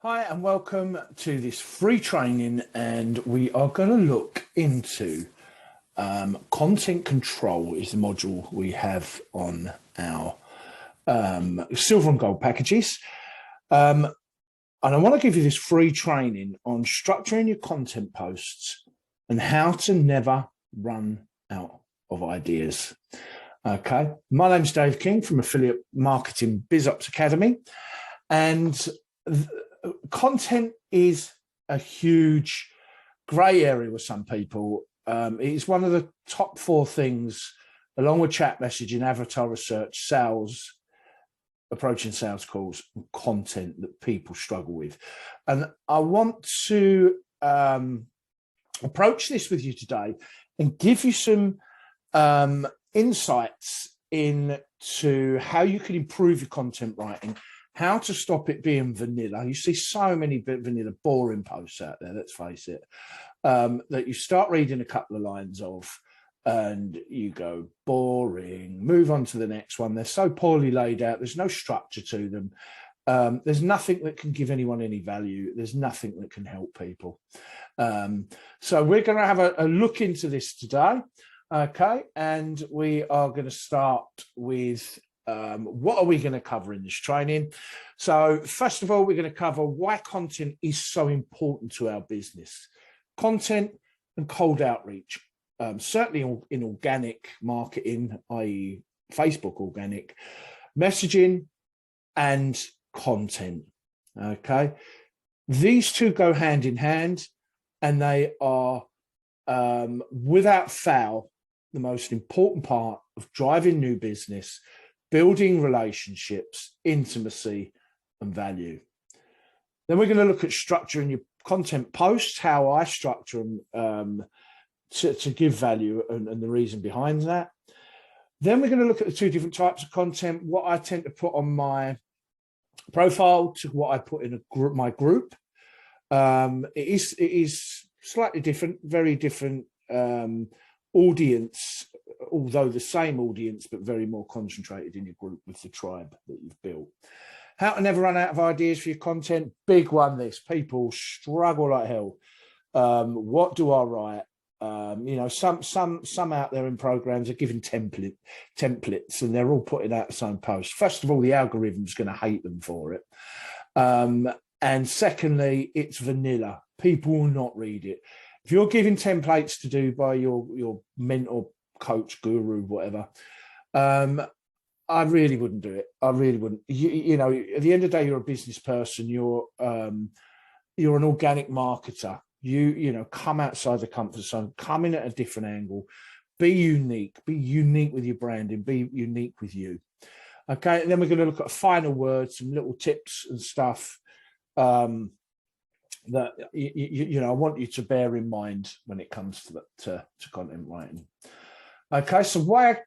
Hi and welcome to this free training, and we are going to look into content control is the module we have on our silver and gold packages. And I want to give you this free training on structuring your content posts and how to never run out of ideas. Okay, my name's Dave King from Affiliate Marketing BizOps Academy, and content is a huge grey area with some people. It's one of the top four things, along with chat messaging, avatar research, sales, approaching sales calls, and content that people struggle with. And I want to approach this with you today and give you some insights into how you can improve your content writing, how to stop it being vanilla. You see so many vanilla, boring posts out there, let's face it, that you start reading a couple of lines of and you go, boring, move on to the next one. They're so poorly laid out. There's no structure to them. There's nothing that can give anyone any value. There's nothing that can help people. So we're going to have a look into this today. Okay, and we are going to start with what are we going to cover in this training? So first of all, we're going to cover why content is so important to our business. Content and cold outreach, certainly in organic marketing, i.e. Facebook organic, messaging and content. Okay, these two go hand in hand, and they are without fail the most important part of driving new business, building relationships, intimacy, and value. Then we're going to look at structuring your content posts, how I structure them to give value and the reason behind that. Then we're going to look at the two different types of content, what I tend to put on my profile to what I put in my group. It is slightly different, very different audience, although the same audience, but very more concentrated in your group with the tribe that you've built. How to never run out of ideas for your content. Big one, this. People struggle like hell. What do I write? You know, some out there in programs are giving templates and they're all putting out the same post. First of all, the algorithm's going to hate them for it. And secondly, it's vanilla. People will not read it. If you're giving templates to do by your mentor, coach, guru, whatever, I really wouldn't do it. I really wouldn't. You know, at the end of the day, you're a business person. You're an organic marketer. You know, come outside the comfort zone, come in at a different angle, be unique with your branding, be unique with you. Okay, and then we're going to look at a final word, some little tips and stuff that you know I want you to bear in mind when it comes to content writing. Okay, so why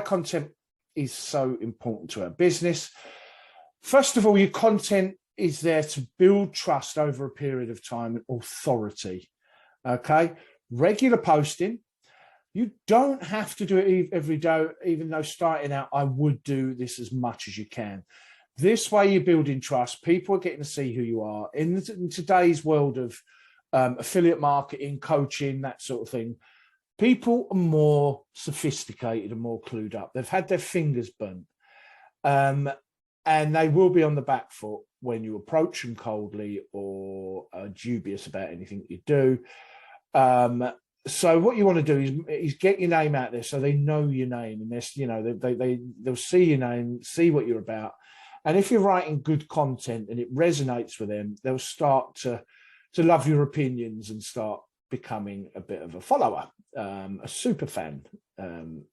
content is so important to our business? First of all, your content is there to build trust over a period of time and authority. Okay, regular posting. You don't have to do it every day, even though starting out, I would do this as much as you can. This way you're building trust. People are getting to see who you are. In today's world of affiliate marketing, coaching, that sort of thing, people are more sophisticated and more clued up. They've had their fingers burnt. And they will be on the back foot when you approach them coldly or are dubious about anything you do. So what you want to do is get your name out there so they know your name, and you know they'll see your name, see what you're about. And if you're writing good content and it resonates with them, they'll start to love your opinions and start becoming a bit of a follower, a super fan,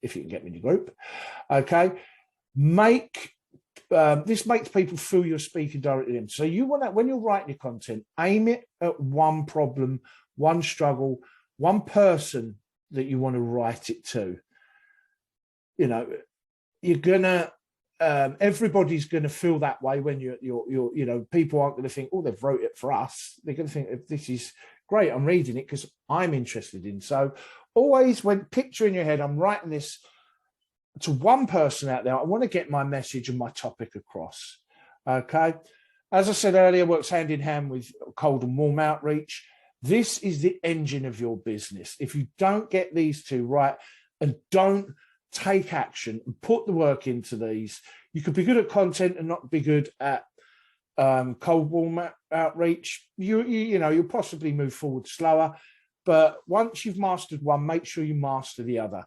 if you can get me in your group. Okay, this makes people feel you're speaking directly to them. So you want that when you're writing your content, aim it at one problem, one struggle, one person that you want to write it to. You know, you're gonna. Everybody's going to feel that way when you know, people aren't going to think, oh, they've wrote it for us. They're going to think, this is great, I'm reading it because I'm interested in. So always, when picture in your head, I'm writing this to one person out there, I want to get my message and my topic across. Okay, as I said earlier, works hand in hand with cold and warm outreach. This is the engine of your business. If you don't get these two right and don't take action and put the work into these, you could be good at content and not be good at cold warm outreach. You'll possibly move forward slower, but once you've mastered one, make sure you master the other.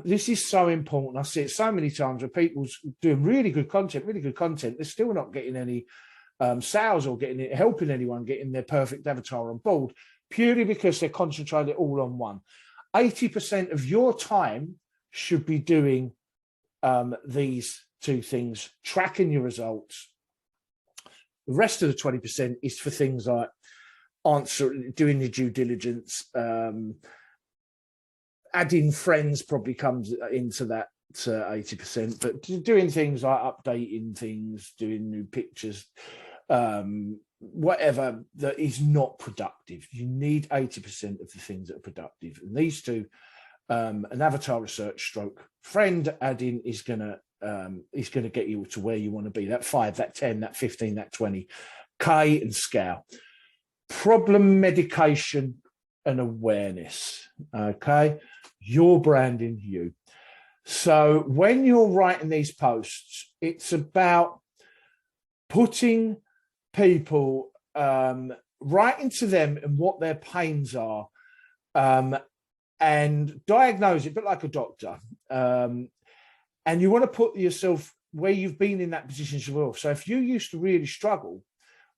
This is so important. I see it so many times where people's doing really good content. They're still not getting any sales or helping anyone getting their perfect avatar on board, purely because they're concentrating all on one. 80% of your time should be doing these two things, tracking your results. The rest of the 20% is for things like doing your due diligence. Adding friends probably comes into that 80%, but doing things like updating things, doing new pictures, whatever that is not productive. You need 80% of the things that are productive. And these two, an avatar research stroke friend adding is gonna get you to where you want to be. That 5, that 10, that 15, that 20, K and scale. Problem medication and awareness. Okay, your branding, you. So when you're writing these posts, it's about putting people right into them and what their pains are, and diagnose it, a bit like a doctor. And you want to put yourself where you've been in that position as well. So if you used to really struggle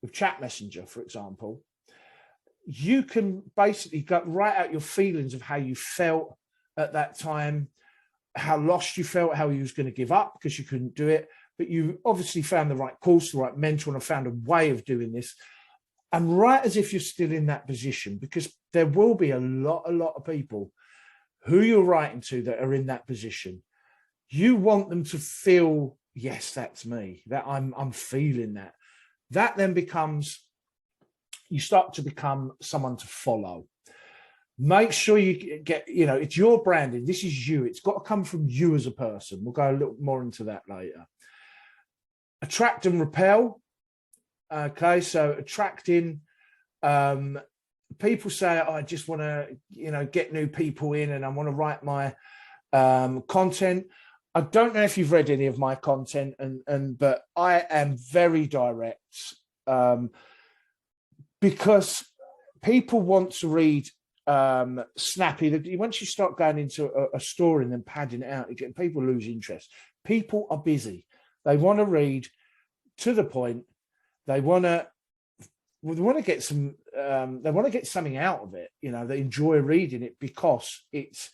with chat messenger, for example, you can basically write out your feelings of how you felt at that time, how lost you felt, how you was going to give up because you couldn't do it. But you obviously found the right course, the right mentor, and found a way of doing this. And write as if you're still in that position, because there will be a lot of people who you're writing to that are in that position. You want them to feel, yes, that's me, that I'm feeling that. That then becomes, you start to become someone to follow. Make sure you get, it's your branding. This is you. It's got to come from you as a person. We'll go a little more into that later. Attract and repel. Okay, so attracting, people say, oh, I just want to, get new people in and I want to write my content. I don't know if you've read any of my content, but I am very direct, because people want to read snappy. Once you start going into a story and then padding it out, people lose interest. People are busy. They want to read to the point. They want to get some. They want to get something out of it. They enjoy reading it because it's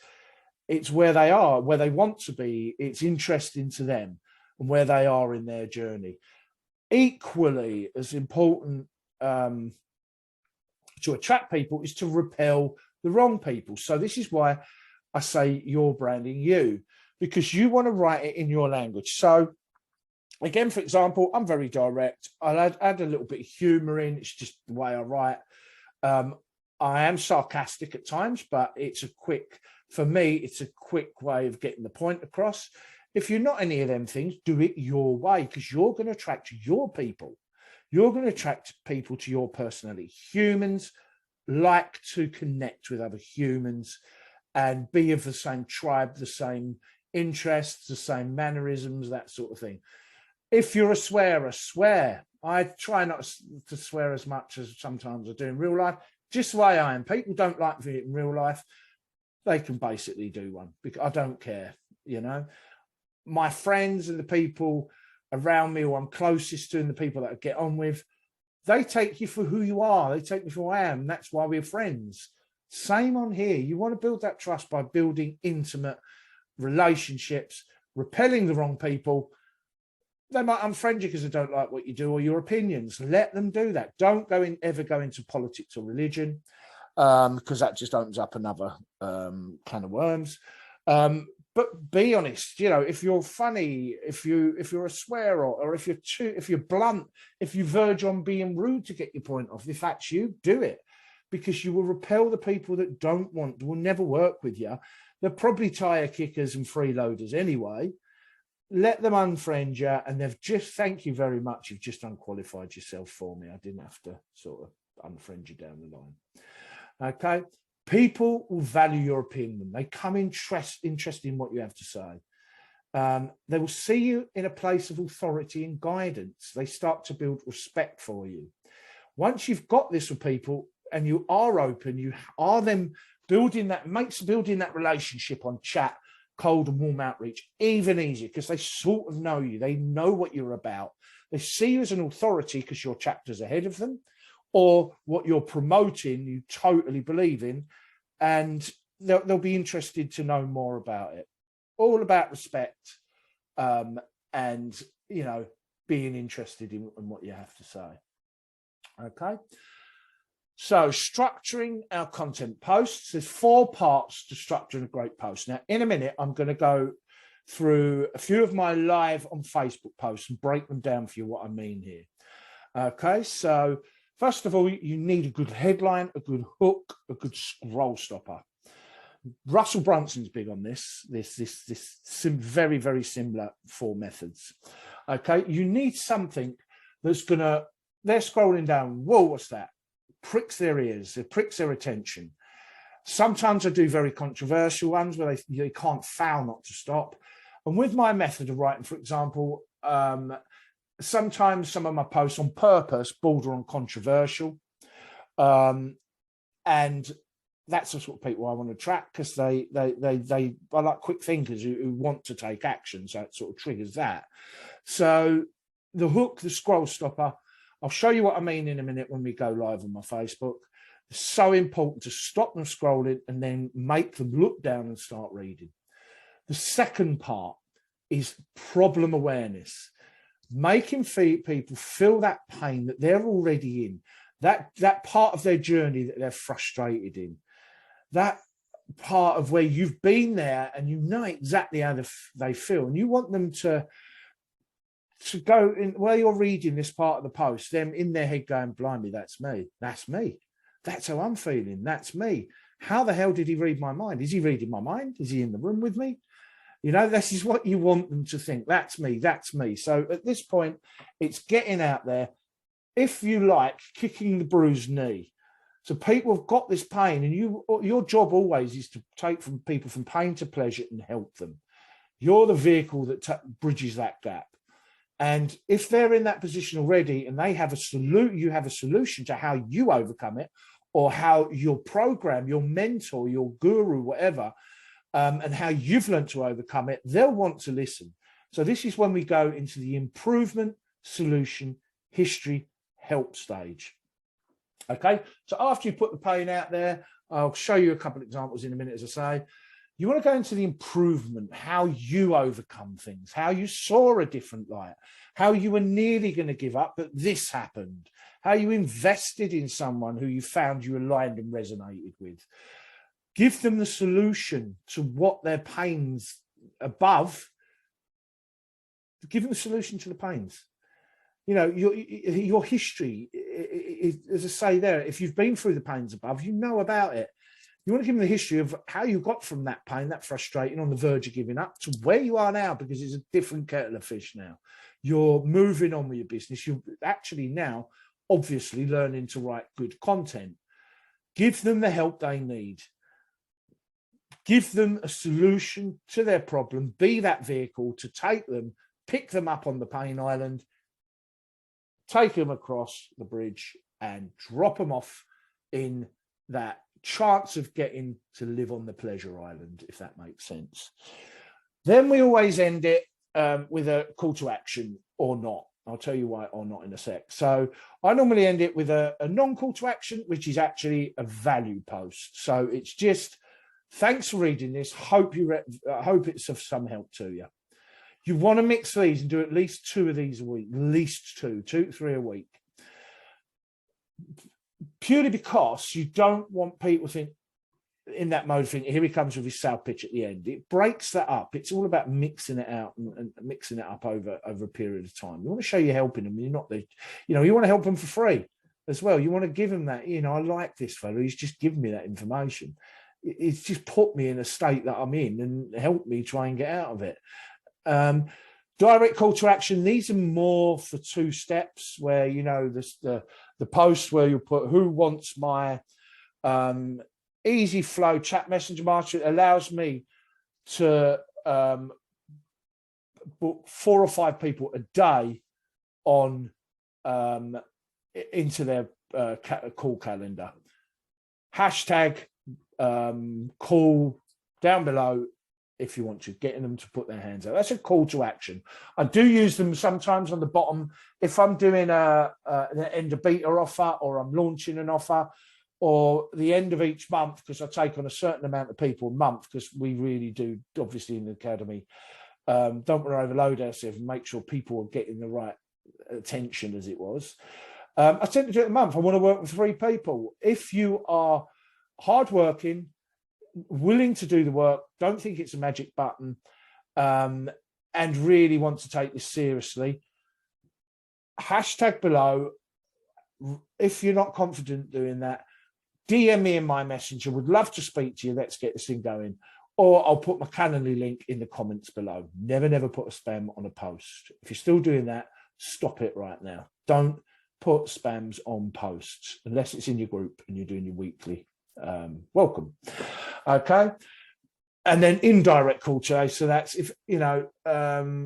where they are, where they want to be. It's interesting to them and where they are in their journey. Equally as important to attract people is to repel the wrong people. So this is why I say you're branding you, because you want to write it in your language. So again, for example, I'm very direct. I'll add a little bit of humor in. It's just the way I write. I am sarcastic at times, but for me, it's a quick way of getting the point across. If you're not any of them things, do it your way, because you're going to attract your people. You're going to attract people to your personality. Humans like to connect with other humans and be of the same tribe, the same interests, the same mannerisms, that sort of thing. If you're a swearer, swear. I try not to swear as much as sometimes I do in real life, just the way I am. People don't like me in real life. They can basically do one, because I don't care, My friends and the people around me who I'm closest to and the people that I get on with, they take you for who you are. They take me for who I am. That's why we're friends. Same on here. You want to build that trust by building intimate relationships, repelling the wrong people. They might unfriend you because they don't like what you do or your opinions. Let them do that. Don't ever go into politics or religion, because that just opens up another can of worms. But be honest. If you're funny, if you're a swearer, or if you're blunt, if you verge on being rude to get your point off, if that's you, do it, because you will repel the people that will never work with you. They're probably tire kickers and freeloaders anyway. let them unfriend you, and they've just, thank you very much, you've just unqualified yourself for me. I didn't have to sort of unfriend you down the line. Okay, people will value your opinion. They come interested in what you have to say. They will see you in a place of authority and guidance. They start to build respect for you. Once you've got this with people and you are open, you are then building that relationship on chat, cold and warm outreach even easier, because they sort of know you. They know what you're about. They see you as an authority because your chapter's ahead of them, or what you're promoting you totally believe in, and they'll be interested to know more about it. All about respect, and, you know, being interested in what you have to say. Okay, so structuring our content posts. There's 4 parts to structuring a great post. Now, in a minute, I'm going to go through a few of my live on Facebook posts and break them down for you, what I mean here. Okay, so first of all, you need a good headline, a good hook, a good scroll stopper. Russell Brunson's big on this very, very similar 4 methods. Okay, you need something that's gonna, they're scrolling down, whoa, what's that? Pricks their ears, it pricks their attention. Sometimes I do very controversial ones where they can't fail not to stop. And with my method of writing, for example, sometimes some of my posts on purpose border on controversial, and that's the sort of people I want to attract, because they are like quick thinkers who want to take action. So it sort of triggers that. So the hook, the scroll stopper, I'll show you what I mean in a minute when we go live on my Facebook. It's so important to stop them scrolling and then make them look down and start reading. The second part is problem awareness, making people feel that pain that they're already in, that part of their journey that they're frustrated in, that part of where you've been there and you know exactly how they feel, and you want them to go in while you're reading this part of the post, them in their head going, blimey, that's me, that's how I'm feeling, that's me. How the hell did he read my mind? Is he reading my mind? Is he in the room with me? You know, this is what you want them to think. That's me, that's me. So at this point, it's getting out there, if you like, kicking the bruised knee. So people have got this pain, and your job always is to take from people from pain to pleasure and help them. You're the vehicle that bridges that gap. And if they're in that position already and they have you have a solution to how you overcome it, or how your program, your mentor, your guru, whatever, and how you've learned to overcome it, they'll want to listen. So this is when we go into the improvement, solution, history, help stage. Okay, so after you put the pain out there, I'll show you a couple of examples in a minute, as I say. You want to go into the improvement, how you overcome things, how you saw a different light, how you were nearly going to give up, but this happened, how you invested in someone who you found you aligned and resonated with. Give them the solution to what their pains above. Give them the solution to the pains. You know, your history, as I say there, if you've been through the pains above, you know about it. You want to give them the history of how you got from that pain, that frustrating, on the verge of giving up, to where you are now, because it's a different kettle of fish now. You're moving on with your business. You're actually now obviously learning to write good content. Give them the help they need. Give them a solution to their problem. Be that vehicle to take them, pick them up on the pain island, take them across the bridge and drop them off in that chance of getting to live on the pleasure island, if that makes sense. Then we always end it with a call to action, or not. I'll tell you why or not in a sec. So I normally end it with a non-call to action, which is actually a value post. So it's just, thanks for reading this. Hope it's of some help to you. You want to mix these and do at least 2 of these a week, at least 2 to 3 a week. Purely because you don't want people to think, in that mode, think, here he comes with his sale pitch at the end. It breaks that up. It's all about mixing it out and mixing it up over a period of time. You want to show you're helping them. You're not the, you know, you want to help them for free as well. You want to give them that, you know, I like this fellow. He's just given me that information. It's just put me in a state that I'm in and helped me try and get out of it. Direct call to action. These are more for 2 steps where, you know, the post where you put who wants my easy flow chat messenger master. It allows me to book 4 or 5 people a day on into their call calendar. Hashtag call down below if you want to, getting them to put their hands out. That's a call to action. I do use them sometimes on the bottom if I'm doing an end of beta offer, or I'm launching an offer, or the end of each month, because I take on a certain amount of people a month, because we really do, obviously, in the academy, don't want to overload ourselves and make sure people are getting the right attention, as it was. I tend to do it a month. I want to work with 3 people. If you are hardworking, willing to do the work, don't think it's a magic button, and really want to take this seriously, hashtag below. If you're not confident doing that, DM me in my messenger. Would love to speak to you. Let's get this thing going. Or I'll put my Calendly link in the comments below. Never put a spam on a post. If you're still doing that, stop it right now. Don't put spams on posts unless it's in your group and you're doing your weekly welcome. Okay. And then indirect call to action. So that's if, you know,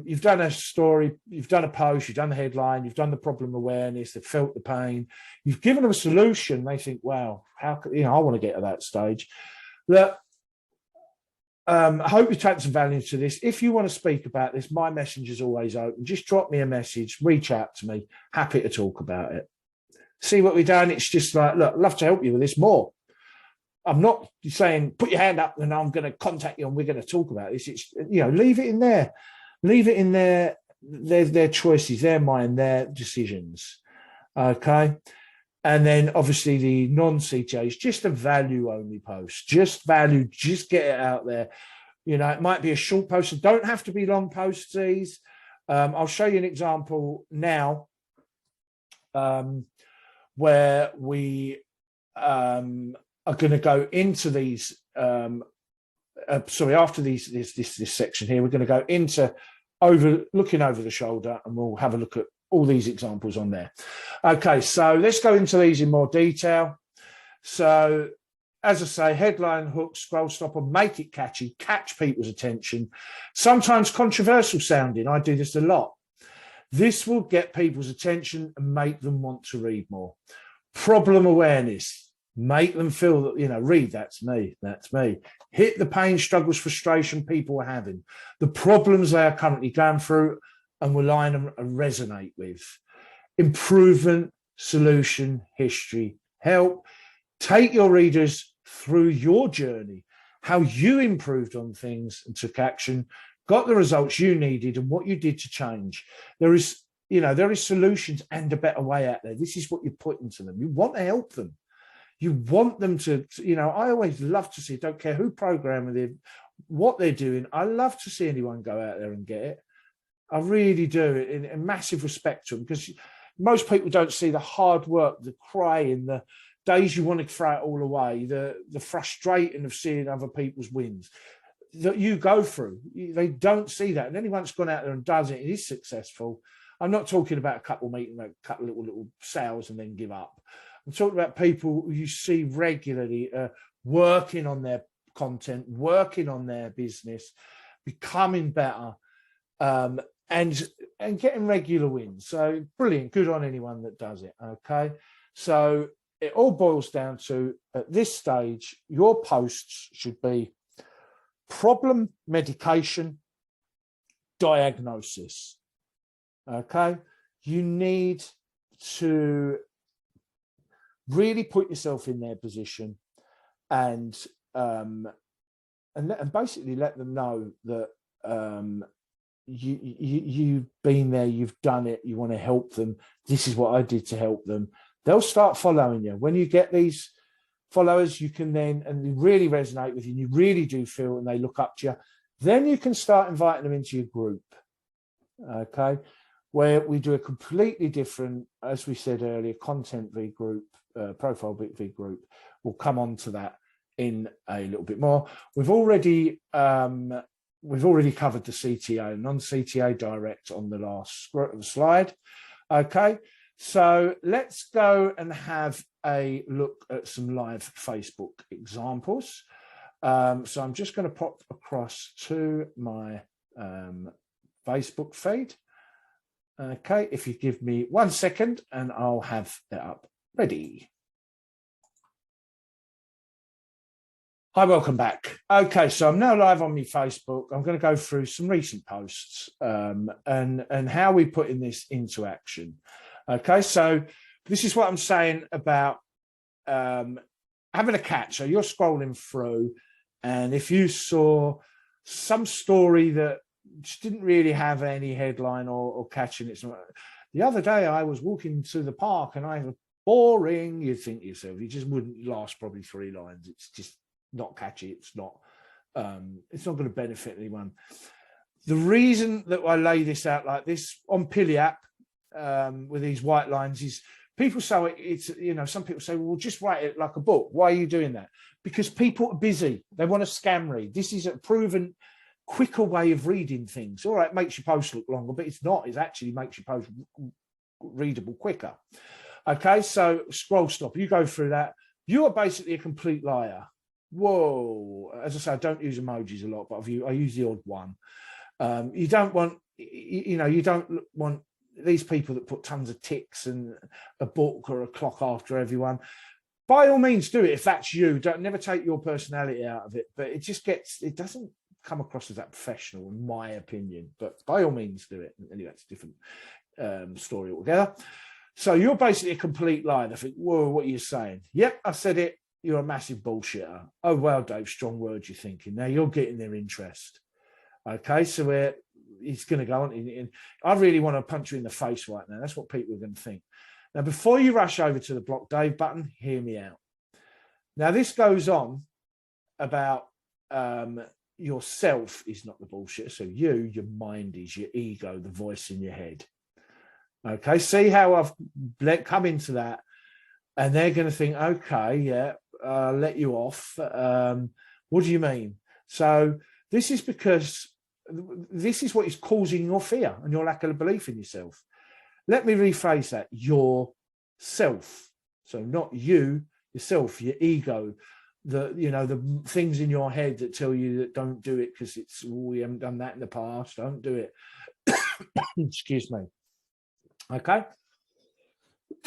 you've done a story, you've done a post, you've done the headline, you've done the problem awareness, they've felt the pain, you've given them a solution. They think, wow, how could, you know, I want to get to that stage. Look, I hope you take some value to this. If you want to speak about this, my messenger is always open. Just drop me a message, reach out to me. Happy to talk about it. See what we've done. It's just like, look, I'd love to help you with this more. I'm not saying put your hand up and I'm going to contact you and we're going to talk about this. It's, you know, leave it in there. Leave it in there. Their choices, their mind, their decisions. Okay. And then obviously the non-CTAs, just a value only post, just value, just get it out there. You know, it might be a short post. It don't have to be long posts, these. I'll show you an example now where we are going to go into these. Sorry, after this section here, we're going to go into looking over the shoulder, and we'll have a look at all these examples on there. Okay, so let's go into these in more detail. So, as I say, headline, hook, scroll stopper, make it catchy, catch people's attention. Sometimes controversial sounding. I do this a lot. This will get people's attention and make them want to read more. Problem awareness. Make them feel that, you know, read, that's me, that's me. Hit the pain, struggles, frustration people are having, the problems they are currently going through, and will line them and resonate with. Improvement, solution, history, help. Take your readers through your journey, how you improved on things and took action, got the results you needed and what you did to change. There is, you know, there is solutions and a better way out there. This is what you put into them. You want to help them. You want them to, you know, I always love to see, don't care who programming them, what they're doing. I love to see anyone go out there and get it. I really do, in massive respect to them, because most people don't see the hard work, the crying, the days you want to throw it all away, the frustrating of seeing other people's wins that you go through. They don't see that. And anyone that's gone out there and does it, is successful. I'm not talking about a couple meeting, a couple little sales and then give up. I'm talking about people who you see regularly working on their content, working on their business, becoming better, and getting regular wins. So brilliant. Good on anyone that does it. Okay. So it all boils down to, at this stage, your posts should be problem, medication, diagnosis. Okay. You need to really put yourself in their position and basically let them know that you've been there, you've done it, you want to help them. This is what I did to help them. They'll start following you. When you get these followers, you can then, and they really resonate with you, and you really do feel, and they look up to you, then you can start inviting them into your group. Okay. Where we do a completely different, as we said earlier, content V group, profile V group. We'll come on to that in a little bit more. We've already we've already covered the CTA, non-CTA direct on the last slide. Okay, so let's go and have a look at some live Facebook examples. So I'm just going to pop across to my Facebook feed. Okay, if you give me 1 second and I'll have it up ready. Hi, welcome back. Okay, so I'm now live on my Facebook. I'm going to go through some recent posts and how we putting this into action. Okay, so this is what I'm saying about having a catch. So you're scrolling through, and if you saw some story that just didn't really have any headline or catching it. The other day I was walking to the park and I was boring. You'd think to yourself, you just wouldn't last probably 3 lines. It's just not catchy. It's not going to benefit anyone. The reason that I lay this out like this on Pilly app with these white lines is people say it's, some people say, well, just write it like a book. Why are you doing that? Because people are busy. They want to scam read. This is a proven quicker way of reading things. All right, it makes your post look longer, but it's not. It actually makes your post readable quicker. Okay, so scroll stop. You go through that. You are basically a complete liar. Whoa. As I say, I don't use emojis a lot, but I use the odd one. You don't want, you don't want these people that put tons of ticks and a book or a clock after everyone. By all means, do it if that's you. Don't never take your personality out of it, but it doesn't come across as that professional, in my opinion. But by all means, do it. Anyway, it's a different story altogether. So you're basically a complete liar. They think, whoa, what are you saying? Yep, I said it. You're a massive bullshitter. Oh, well, Dave, strong words you're thinking. Now you're getting their interest. Okay, so he's going to go on. And I really want to punch you in the face right now. That's what people are going to think. Now, before you rush over to the block Dave button, hear me out. Now, this goes on about yourself is not the bullshit. So your mind is, your ego, the voice in your head. Okay, see how I've come into that, and they're going to think, okay, yeah, let you off. What do you mean? So this is because this is what is causing your fear and your lack of belief in yourself. Let me rephrase that: yourself. So not you, yourself, your ego. The things in your head that tell you that don't do it because we haven't done that in the past. Don't do it. Excuse me. Okay.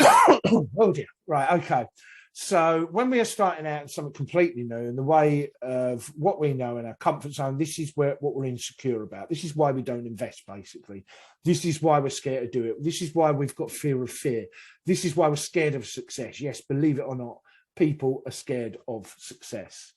Oh dear. Right. Okay. So when we are starting out in something completely new, in the way of what we know in our comfort zone, this is what we're insecure about. This is why we don't invest, basically. This is why we're scared to do it. This is why we've got fear of fear. This is why we're scared of success. Yes, believe it or not, people are scared of success.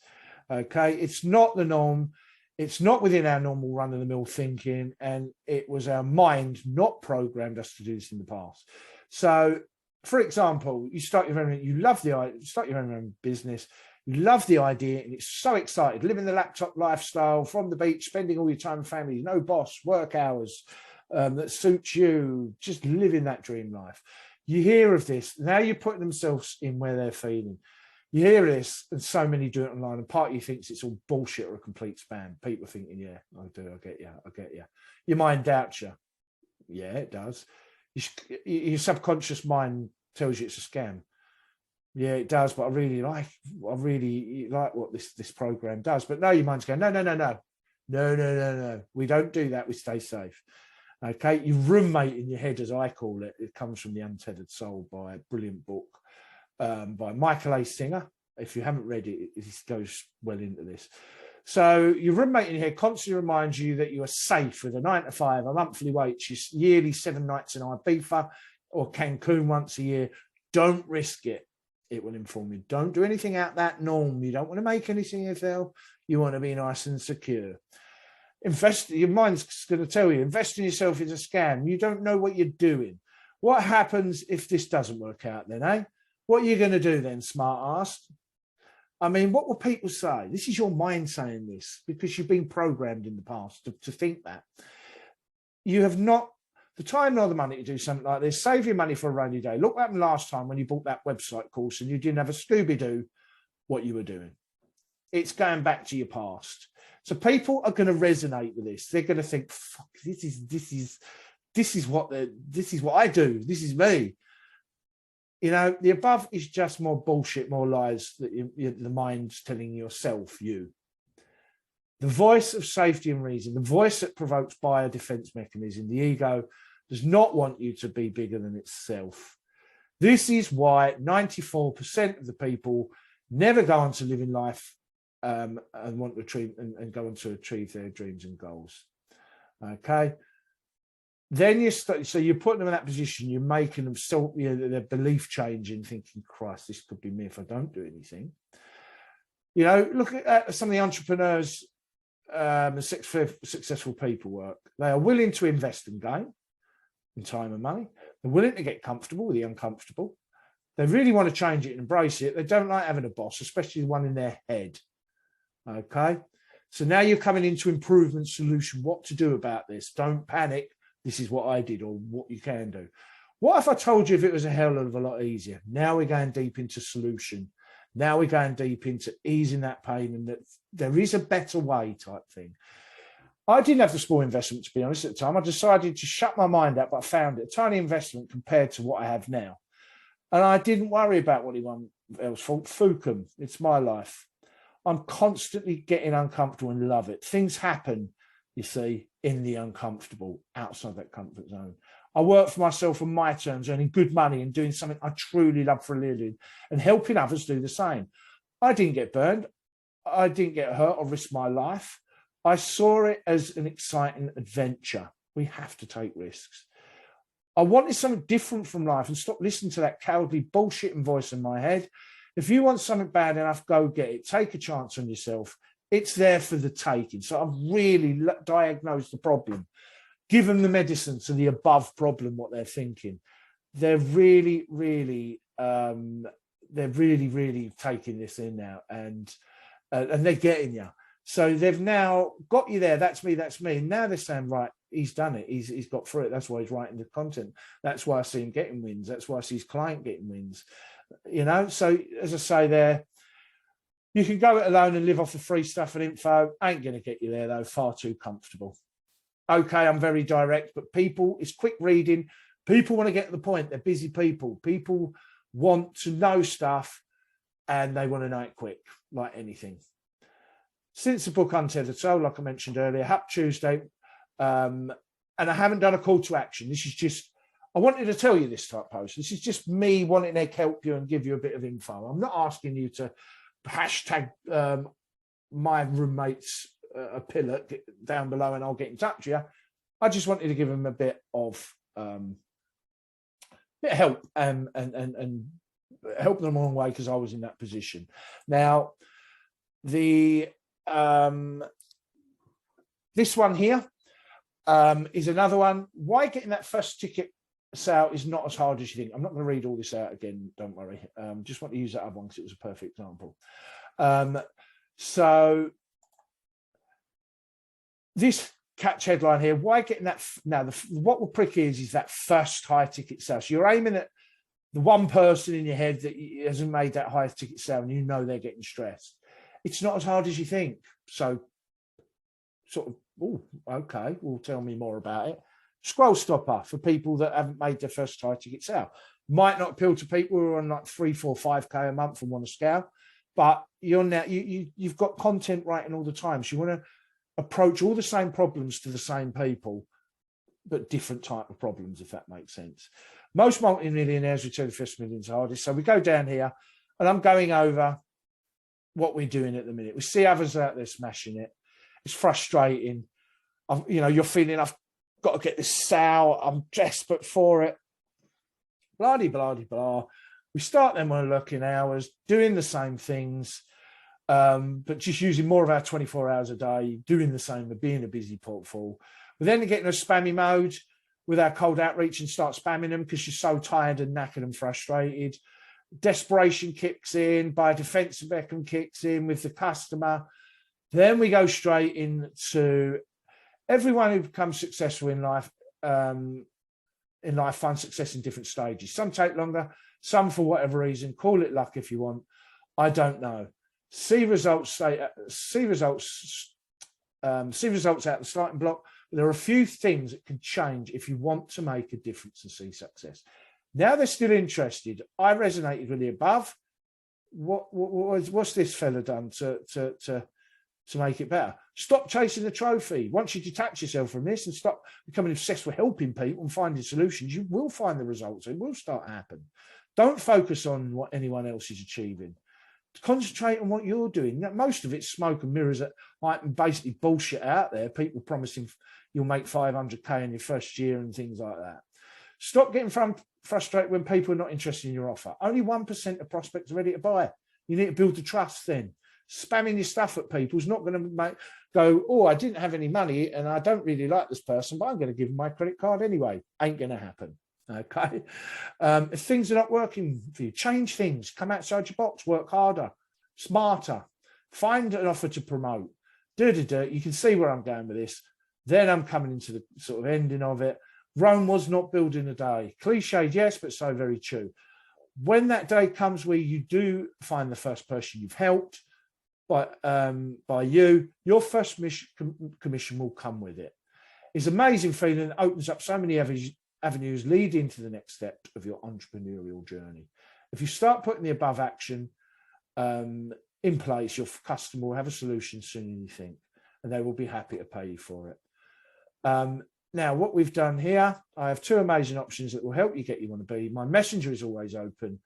Okay, it's not the norm. It's not within our normal run-of-the-mill thinking, and it was our mind not programmed us to do this in the past. So, for example, you start your own, you love the idea, start your own business, you love the idea, and it's so excited, living the laptop lifestyle from the beach, spending all your time with family, no boss, work hours that suits you, just living that dream life. You hear of this, now you're putting themselves in where they're feeling. You hear this, and so many do it online, and part of you thinks it's all bullshit or a complete spam. People are thinking, yeah, I do, I get you. Your mind doubts you. Yeah, it does. Your subconscious mind tells you it's a scam. Yeah, it does, but I really like what this program does. But no, your mind's going, no. We don't do that. We stay safe. Okay, your roommate in your head, as I call it, it comes from The Untethered Soul, by a brilliant book by Michael A. Singer. If you haven't read it, it goes well into this. So your roommate in your head constantly reminds you that you are safe with a 9 to 5, a monthly wage, yearly 7 nights in Ibiza or Cancun once a year. Don't risk it. It will inform you. Don't do anything out that norm. You don't want to make anything yourself. You want to be nice and secure. Your mind's going to tell you, invest in yourself is a scam. You don't know what you're doing. What happens if this doesn't work out then, eh? What are you going to do then, smart ass? I mean, what will people say? This is your mind saying this because you've been programmed in the past to think that. You have not the time nor the money to do something like this. Save your money for a rainy day. Look what happened last time when you bought that website course and you didn't have a Scooby-Doo what you were doing. it's going back to your past. So people are going to resonate with this. They're going to think, fuck, this is what I do. This is me. You know, the above is just more bullshit, more lies that the mind's telling yourself, you. The voice of safety and reason, the voice that provokes by a defense mechanism, the ego does not want you to be bigger than itself. This is why 94% of the people never go on to live in life and want to achieve and go on to achieve their dreams and goals. Okay. Then so you're putting them in that position, you're making them their belief changing, thinking, Christ, this could be me if I don't do anything. You know, look at some of the entrepreneurs and successful people work. They are willing to invest and gain in time and money. They're willing to get comfortable with the uncomfortable. They really want to change it and embrace it. They don't like having a boss, especially the one in their head. Okay. So now you're coming into improvement solution, what to do about this. Don't panic. This is what I did or what you can do. What if I told you if it was a hell of a lot easier? Now we're going deep into solution. Now we're going deep into easing that pain and that there is a better way type thing. I didn't have the small investment, to be honest, at the time. I decided to shut my mind up, but I found it a tiny investment compared to what I have now. And I didn't worry about what anyone else thought. Fukum, it's my life. I'm constantly getting uncomfortable and love it. Things happen, you see, in the uncomfortable, outside that comfort zone. I work for myself on my terms, earning good money and doing something I truly love for a living and helping others do the same. I didn't get burned. I didn't get hurt or risk my life. I saw it as an exciting adventure. We have to take risks. I wanted something different from life and stop listening to that cowardly bullshit and voice in my head. If you want something bad enough, go get it. Take a chance on yourself. It's there for the taking. So I've really diagnosed the problem. Give them the medicine to the above problem, what they're thinking. They're really, really taking this in now, and they're getting you. So they've now got you there. That's me. That's me. And now they're saying, right, he's done it. He's got through it. That's why he's writing the content. That's why I see him getting wins. That's why I see his client getting wins. You know, so as I say there, you can go it alone and live off the free stuff and info. Ain't going to get you there, though. Far too comfortable. Okay, I'm very direct, but people, it's quick reading. People want to get to the point. They're busy people. People want to know stuff and they want to know it quick, like anything. Since the book Untethered Soul, like I mentioned earlier, Happy Tuesday, and I haven't done a call to action. This is just, I wanted to tell you this type post. This is just me wanting to help you and give you a bit of info. I'm not asking you to hashtag my roommate's a pillar down below and I'll get in touch with you. I just wanted to give them a bit of help and help them along the way because I was in that position. Now, the this one here is another one. Why getting that first ticket sale is not as hard as you think. I'm not going to read all this out again, don't worry. Just want to use that other one because it was a perfect example. So this catch headline here, why getting that now, what will prick is that first high ticket sale. So you're aiming at the one person in your head that hasn't made that high ticket sale and you know they're getting stressed. It's not as hard as you think. So sort of, oh, okay, well, tell me more about it. Scroll stopper for people that haven't made their first high ticket sale. Might not appeal to people who are on like 3, 4, 5K a month and want to scale, but you're now you've got content writing all the time. So you want to approach all the same problems to the same people, but different type of problems, if that makes sense. Most multi-millionaires return the first million's hardest. So we go down here and I'm going over what we're doing at the minute. We see others out there smashing it. It's frustrating. You're feeling I've got to get this sale. I'm desperate for it. Blah, blah, blah, blah. We start them on working hours, doing the same things, but just using more of our 24 hours a day, doing the same, but being a busy portfolio. We then get in a spammy mode with our cold outreach and start spamming them because you're so tired and knackered and frustrated. Desperation kicks in, by defensive Beckham kicks in with the customer. Then we go straight into everyone who becomes successful in life. Finds success in different stages. Some take longer, some for whatever reason. Call it luck if you want. I don't know. see results out the starting block. There are a few things that can change if you want to make a difference and see success. Now they're still interested. I resonated with the above. What's this fella done to make it better? Stop chasing the trophy. Once you detach yourself from this and stop becoming obsessed with helping people and finding solutions, you will find the results. It will start to happen. Don't focus on what anyone else is achieving. Concentrate on what you're doing. Most of it's smoke and mirrors, and basically bullshit out there. People promising you'll make 500k in your first year and things like that. Stop getting frustrated when people are not interested in your offer. Only 1% of prospects are ready to buy. You need to build the trust then. Spamming your stuff at people is not going to go, oh, I didn't have any money and I don't really like this person, but I'm going to give them my credit card anyway. Ain't going to happen. Okay. If things are not working for you, change things, come outside your box, work harder, smarter, find an offer to promote. You can see where I'm going with this. Then I'm coming into the sort of ending of it. Rome was not built in a day. Cliched, yes, but so very true. When that day comes where you do find the first person you've helped by you, your first commission will come with it. It's an amazing feeling. It opens up so many avenues leading to the next step of your entrepreneurial journey. If you start putting the above action in place, your customer will have a solution sooner than you think, and they will be happy to pay you for it. Now, what we've done here, I have two amazing options that will help you get you want to be. My messenger is always open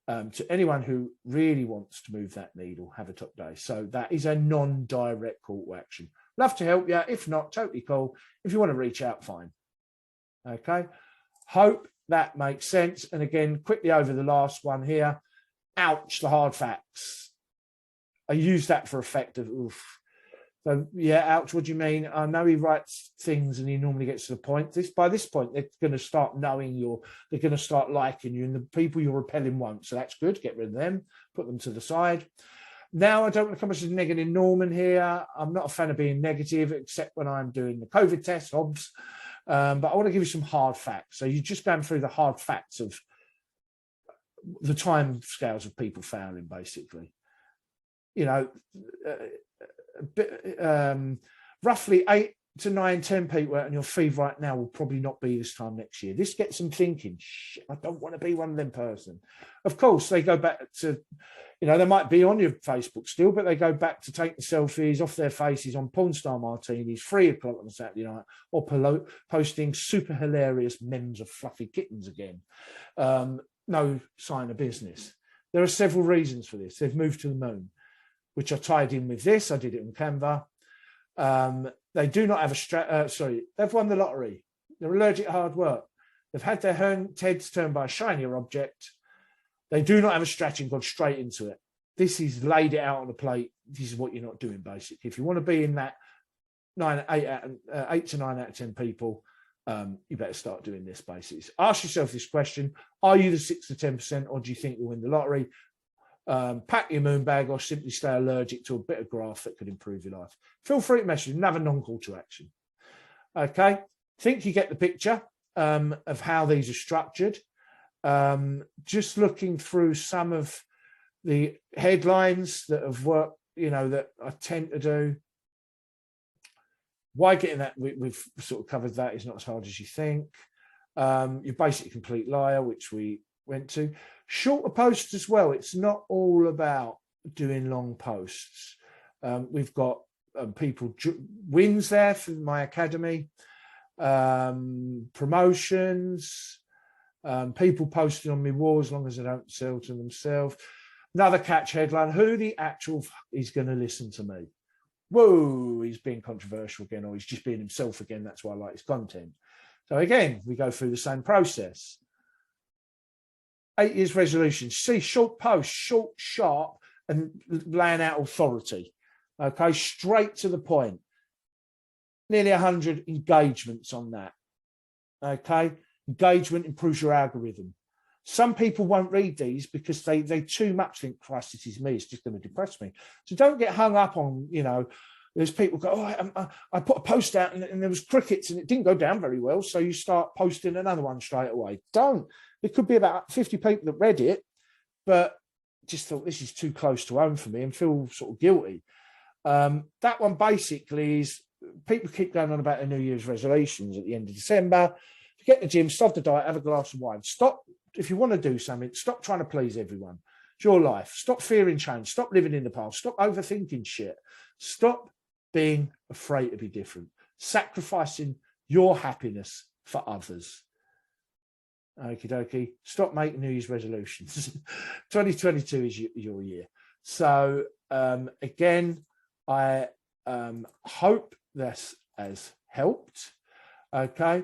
to anyone who really wants to move that needle, have a top day. So that is a non-direct call to action. Love to help you. If not, totally cool. If you want to reach out, fine. Okay. Hope that makes sense. And again, quickly over the last one here. Ouch, the hard facts. I use that for effect of oof. So yeah, ouch, what do you mean? I know he writes things and he normally gets to the point. By this point, they're going to start knowing you, they're going to start liking you, and the people you're repelling won't. So that's good. Get rid of them, put them to the side. Now, I don't want to come as a negative Norman here. I'm not a fan of being negative, except when I'm doing the COVID test, Hobbs. But I want to give you some hard facts. So you're just going through the hard facts of the time scales of people failing, basically. You know, roughly 8 to 9, 10 people out on your feed right now will probably not be this time next year. This gets them thinking, shit, I don't want to be one of them person. Of course, they go back to, you know, they might be on your Facebook still, but they go back to taking selfies off their faces on porn star martinis, 3 o'clock on a Saturday night, or posting super hilarious memes of fluffy kittens again. No sign of business. There are several reasons for this. They've moved to the moon, which I tied in with this. I did it on Canva. They do not have a they've won the lottery. They're allergic to hard work. They've had their heads turned by a shinier object. They do not have a strategy and gone straight into it. This is laid it out on the plate. This is what you're not doing, basically. If you want to be in that 8 to 9 out of 10 people, you better start doing this, basically. Ask yourself this question. Are you the 6 to 10%, or do you think you'll win the lottery? Pack your moon bag, or simply stay allergic to a bit of graph that could improve your life. Feel free to message another non-call to action. Okay, think you get the picture of how these are structured. Just looking through some of the headlines that have worked, you know, that I tend to do. Why getting that? We've sort of covered that. Is not as hard as you think. You're basically a complete liar, which we went to. Shorter posts as well. It's not all about doing long posts. We've got people wins there for my academy, promotions, people posting on my wall as long as they don't sell to themselves. Another catch headline: who the actual is going to listen to me? Whoa, he's being controversial again, or he's just being himself again. That's why I like his content. So again, we go through the same process. 8 years resolution. See, short post, short, sharp, and laying out authority. Okay, straight to the point. Nearly 100 engagements on that. Okay, engagement improves your algorithm. Some people won't read these because they too much think, Christ, this is me. It's just going to depress me. So don't get hung up on, you know, there's people go, oh, I put a post out and there was crickets and it didn't go down very well. So you start posting another one straight away. Don't. There could be about 50 people that read it, but just thought this is too close to home for me and feel sort of guilty. That one basically is, people keep going on about their New Year's resolutions at the end of December. Get the gym, stop the diet, have a glass of wine. Stop, if you want to do something, stop trying to please everyone. It's your life. Stop fearing change. Stop living in the past. Stop overthinking shit. Stop being afraid to be different. Sacrificing your happiness for others. Okie dokie. Stop making New Year's resolutions. 2022 is your year. So again, I hope this has helped. Okay.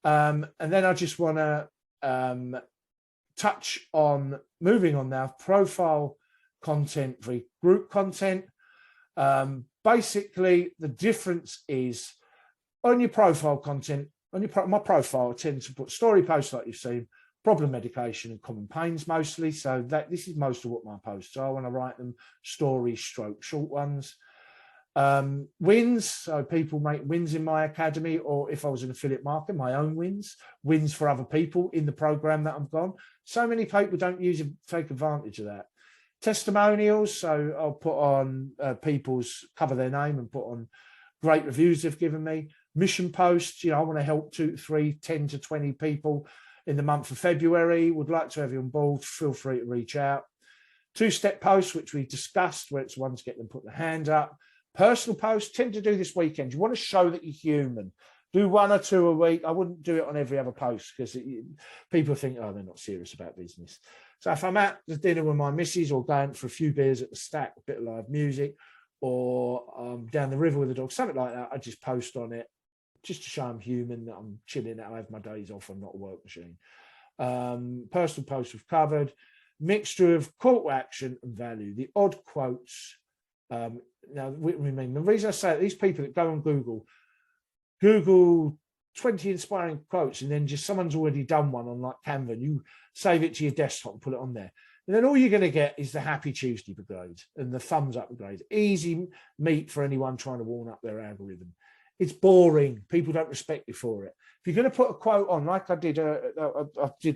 And then I just want to touch on, moving on now, profile content v group content. Basically, the difference is on your profile content, on my profile, I tend to put story posts like you've seen, problem medication and common pains mostly. So this is most of what my posts are when I write them, story stroke short ones. Wins, so people make wins in my academy, or if I was an affiliate marketer, my own wins for other people in the program that I'm gone. So many people don't take advantage of that. Testimonials, so I'll put on cover their name and put on great reviews they've given me. Mission posts, I want to help 2, 3, 10 to 20 people in the month of February. Would like to have you on board. Feel free to reach out. 2-step posts, which we discussed, where it's one to get them put their hand up. Personal posts, tend to do this weekend. You want to show that you're human. Do 1 or 2 a week. I wouldn't do it on every other post because people think, oh, they're not serious about business. So if I'm at the dinner with my missus or going for a few beers at the Stack, a bit of live music, or down the river with the dog, something like that, I just post on it just to show I'm human, that I'm chilling, that I have my days off, I'm not a work machine. Personal posts we've covered. Mixture of call to action and value. The odd quotes. Now, the reason I say it, these people that go on Google 20 inspiring quotes, and then just someone's already done one on like Canva, and you save it to your desktop and put it on there. And then all you're going to get is the Happy Tuesday brigade and the thumbs up brigade. Easy meat for anyone trying to warm up their algorithm. It's boring. People don't respect you for it. If you're going to put a quote on, like I did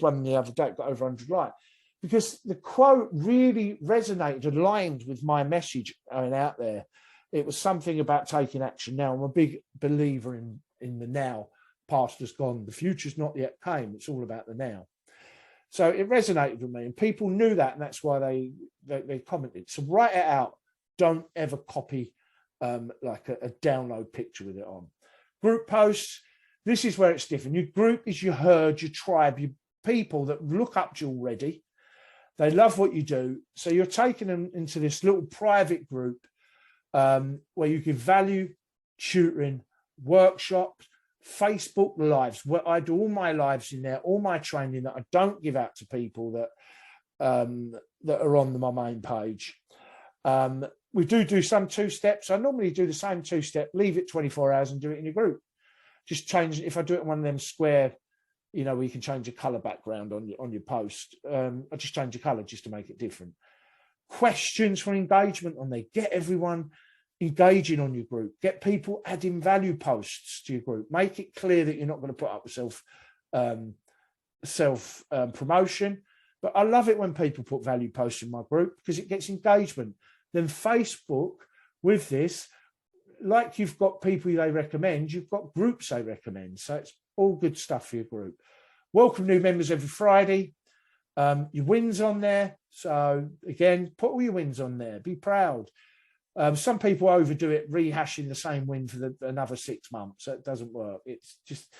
one the other day, got over 100 likes, because the quote really resonated, aligned with my message going out there. It was something about taking action now. I'm a big believer in the now. Past is gone. The future's not yet came. It's all about the now. So it resonated with me, and people knew that, and that's why they commented. So write it out. Don't ever copy like a download picture with it on. Group posts. This is where it's different. Your group is your herd, your tribe, your people that look up to you already. They love what you do. So you're taking them into this little private group where you give value, tutoring, workshops, Facebook lives, where I do all my lives in there, all my training that I don't give out to people that are on my main page. We do some 2-steps. I normally do the same 2-step, leave it 24 hours and do it in your group. Just change, if I do it in one of them square, where you can change your color background on your post. I just change the color just to make it different. Questions for engagement on there. Get everyone engaging on your group. Get people adding value posts to your group. Make it clear that you're not going to put up with self promotion. But I love it when people put value posts in my group because it gets engagement. Then Facebook, with this, like you've got people they recommend, you've got groups they recommend. So it's all good stuff for your group. Welcome new members every Friday. Your wins on there. So again, put all your wins on there. Be proud. Some people overdo it, rehashing the same win for another 6 months. That doesn't work. It's just,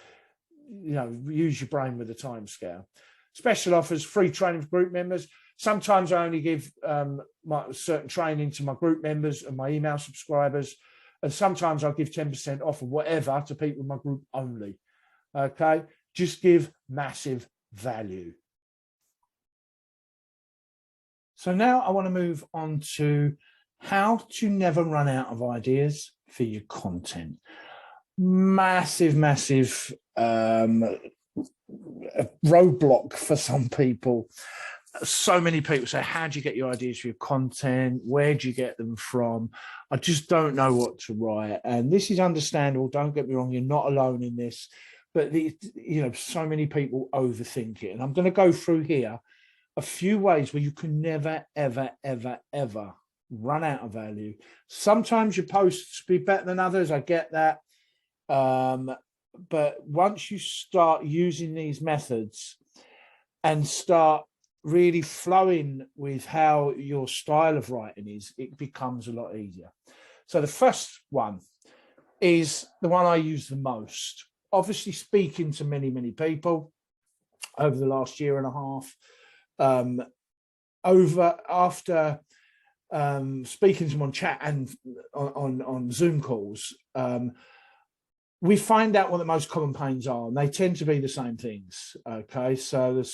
use your brain with a time scale. Special offers, free training for group members. Sometimes I only give my certain training to my group members and my email subscribers. And sometimes I'll give 10% off or whatever to people in my group only. Okay, just give massive value. So now I want to move on to how to never run out of ideas for your content. Massive roadblock for some people. So many people say, how do you get your ideas for your content? Where do you get them from? I just don't know what to write. And this is understandable. Don't get me wrong. You're not alone in this. But, so many people overthink it. And I'm going to go through here a few ways where you can never, ever, ever, ever run out of value. Sometimes your posts be better than others. I get that. But once you start using these methods and start really flowing with how your style of writing is, it becomes a lot easier. So the first one is the one I use the most. Obviously, speaking to many, many people over the last year and a half, after speaking to them on chat and on Zoom calls, we find out what the most common pains are, and they tend to be the same things. Okay, so there's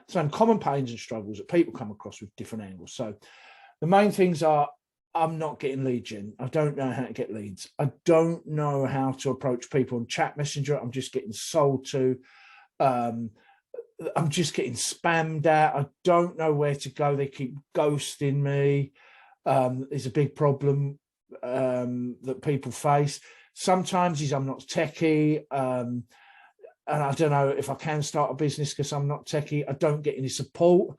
some common pains and struggles that people come across with different angles. So the main things are, I'm not getting lead gen. I don't know how to get leads. I don't know how to approach people on chat messenger. I'm just getting sold to. I'm just getting spammed at. I don't know where to go. They keep ghosting me. It's a big problem that people face. Sometimes I'm not techie. And I don't know if I can start a business because I'm not techie. I don't get any support.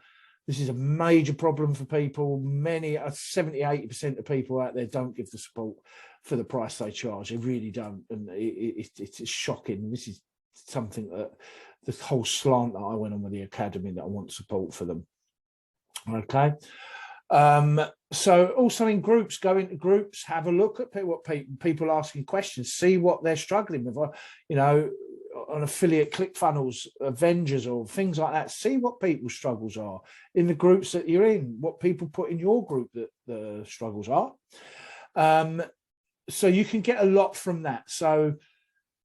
This is a major problem for people. 70-80% of people out there don't give the support for the price they charge. They really don't. And it's shocking. This is something that the whole slant that I went on with the academy, that I want support for them. Okay. So also in groups, go into groups, have a look at what people asking questions, see what they're struggling with, you know, on affiliate ClickFunnels, Avengers or things like that. See what people's struggles are in the groups that you're in, what people put in your group that the struggles are. So you can get a lot from that. So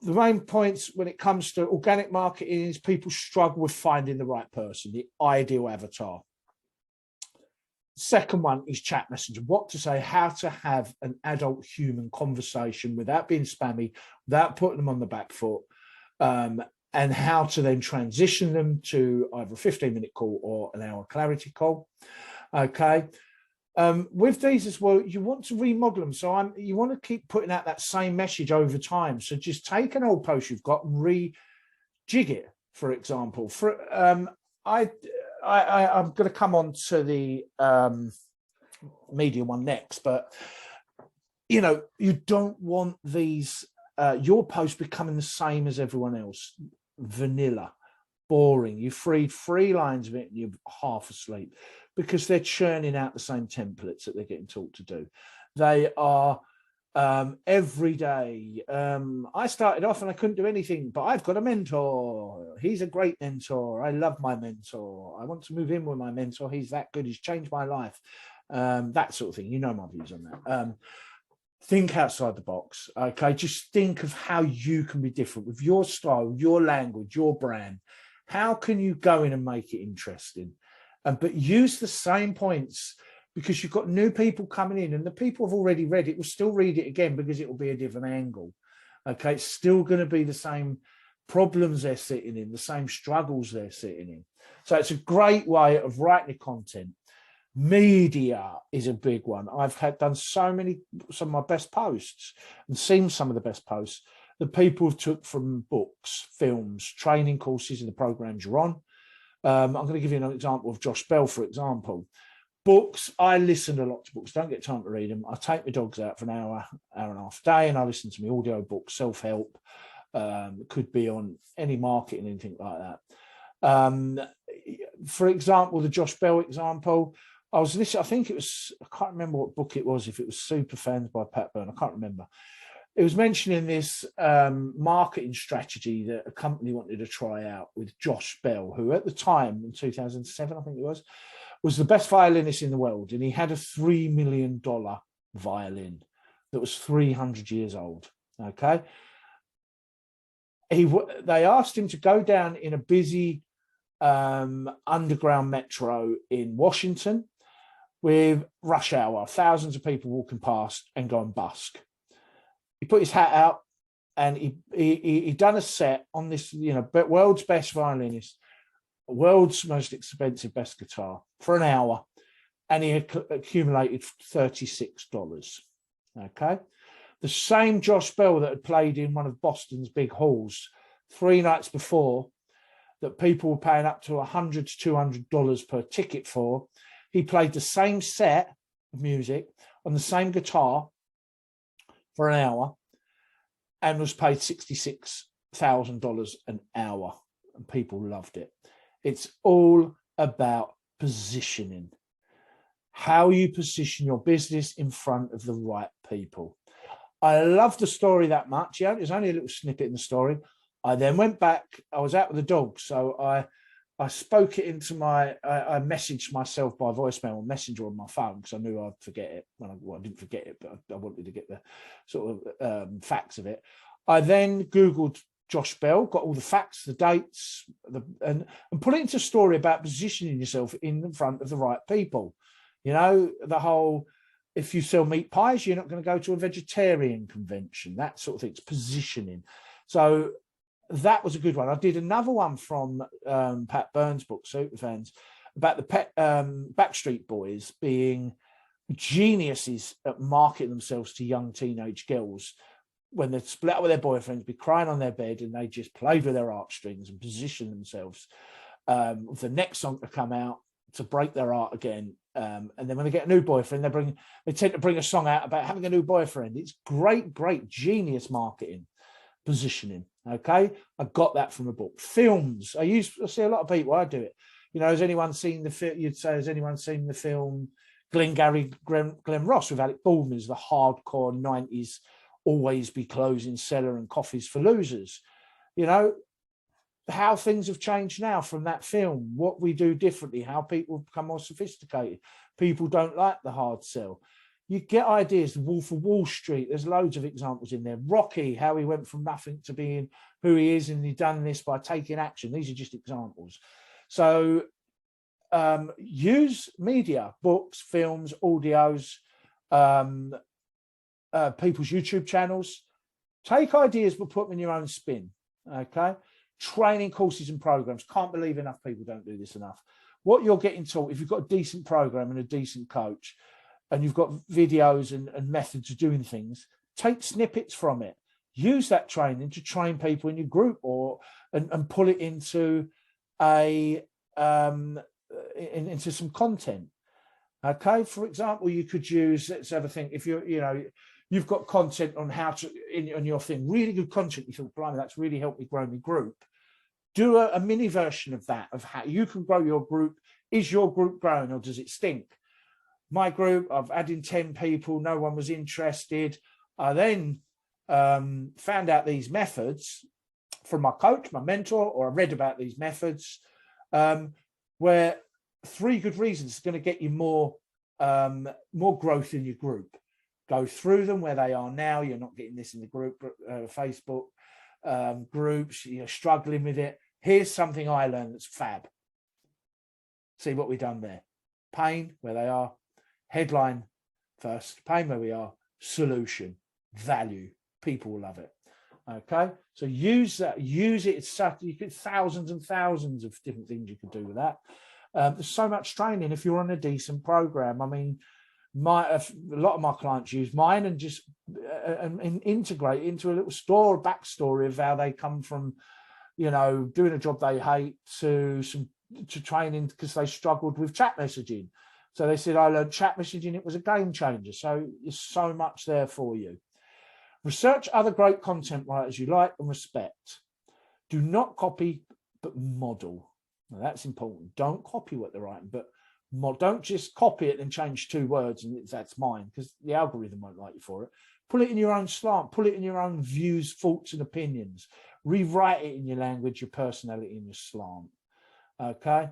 the main points when it comes to organic marketing is people struggle with finding the right person, the ideal avatar. Second one is chat messenger. What to say, how to have an adult human conversation without being spammy, without putting them on the back foot, and how to then transition them to either a 15-minute call or an hour clarity call. Okay. With these as well, you want to remodel them. So you want to keep putting out that same message over time. So just take an old post you've got and rejig it, for example. I'm going to come on to the media one next, but you know, you don't want these your post becoming the same as everyone else. Vanilla, boring. You read 3 lines of it and you're half asleep because they're churning out the same templates that they're getting taught to do. They are every day. I started off and I couldn't do anything, but I've got a mentor. He's a great mentor. I love my mentor. I want to move in with my mentor. He's that good. He's changed my life. That sort of thing. You know my views on that. Think outside the box. Okay, just think of how you can be different with your style, your language, your brand. How can you go in and make it interesting? But use the same points, because you've got new people coming in, and the people have already read it will still read it again because it will be a different angle. Okay, it's still going to be the same problems they're sitting in, the same struggles they're sitting in. So it's a great way of writing the content. Media is a big one. I've done some of my best posts and seen some of the best posts that people have took from books, films, training courses, and the programs you're on. I'm going to give you an example of Josh Bell, for example. Books, I listen a lot to books, don't get time to read them. I take my dogs out for an hour and a half a day, and I listen to my audio books, self-help, could be on any marketing, anything like that. For example, the Josh Bell example, I was listening, I think it was, I can't remember what book it was, if it was Superfans by Pat Byrne, I can't remember. It was mentioning this marketing strategy that a company wanted to try out with Josh Bell, who at the time, in 2007, I think it was the best violinist in the world. And he had a $3 million violin that was 300 years old, okay? They asked him to go down in a busy underground metro in Washington with rush hour, thousands of people walking past, and go and busk. He put his hat out and he done a set on this, you know, world's best violinist, world's most expensive bass guitar for an hour, and he accumulated $36. Okay, the same Josh Bell that had played in one of Boston's big halls 3 nights before, that people were paying up to $100 to $200 per ticket for. He played the same set of music on the same guitar for an hour and was paid $66,000 an hour. And people loved it. It's all about positioning. How you position your business in front of the right people. I love the story that much. Yeah, there's only a little snippet in the story. I then went back. I was out with the dog, so I spoke it into I messaged myself by voicemail or messenger on my phone because I knew I'd forget it. Well, I didn't forget it, but I wanted to get the sort of facts of it. I then Googled Josh Bell, got all the facts, the dates, and put it into a story about positioning yourself in front of the right people. You know, the whole, if you sell meat pies, you're not going to go to a vegetarian convention, that sort of thing. It's positioning. So that was a good one. I did another one from Pat Burns' book, Superfans, about the Backstreet Boys being geniuses at marketing themselves to young teenage girls. When they split up with their boyfriends, be crying on their bed, and they just played with their heartstrings and positioned themselves with the next song to come out to break their heart again. And then when they get a new boyfriend, they tend to bring a song out about having a new boyfriend. It's great genius marketing, positioning. Okay, I got that from a book. Films, I see a lot of people. I do it. You know, has anyone seen the film? You'd say, has anyone seen the film Glengarry Glen Ross with Alec Baldwin as the hardcore 90s always be closing seller and coffees for losers? You know, how things have changed now from that film, what we do differently, how people become more sophisticated. People don't like the hard sell. You get ideas. The Wolf of Wall Street, there's loads of examples in there. Rocky, how he went from nothing to being who he is, and he done this by taking action. These are just examples. So use media, books, films, audios, people's YouTube channels. Take ideas but put them in your own spin. Okay, training courses and programs. Can't believe enough people don't do this enough. What you're getting taught, if you've got a decent program and a decent coach, and you've got videos and methods of doing things, take snippets from it. Use that training to train people in your group, or and pull it into into some content. Okay, for example, you could use, let's have a think, if you've got content on how to on your thing, really good content, you think, blimey, that's really helped me grow my group. Do a mini version of that, of how you can grow your group. Is your group growing, or does it stink? My group, I've added 10 people, no one was interested. I then found out these methods from my coach, my mentor, or I read about these methods, where 3 good reasons are going to get you more growth in your group. Go through them where they are now. You're not getting this in the group, Facebook groups, you're struggling with it. Here's something I learned that's fab. See what we've done there. Pain, where they are. Headline first, pain where we are, solution, value. People will love it. Okay, so use that, use it. It's such, you get thousands and thousands of different things you can do with that. There's so much training if you're on a decent program. I mean, a lot of my clients use mine and just and integrate into a little backstory of how they come from, you know, doing a job they hate to training because they struggled with chat messaging. So they said, I learned chat messaging, it was a game changer. So there's so much there for you. Research other great content writers you like and respect. Do not copy, but model. Now, that's important. Don't copy what they're writing, but don't just copy it and change 2 words and that's mine, because the algorithm won't like you for it. Put it in your own slant. Put it in your own views, thoughts, and opinions. Rewrite it in your language, your personality, and your slant. Okay.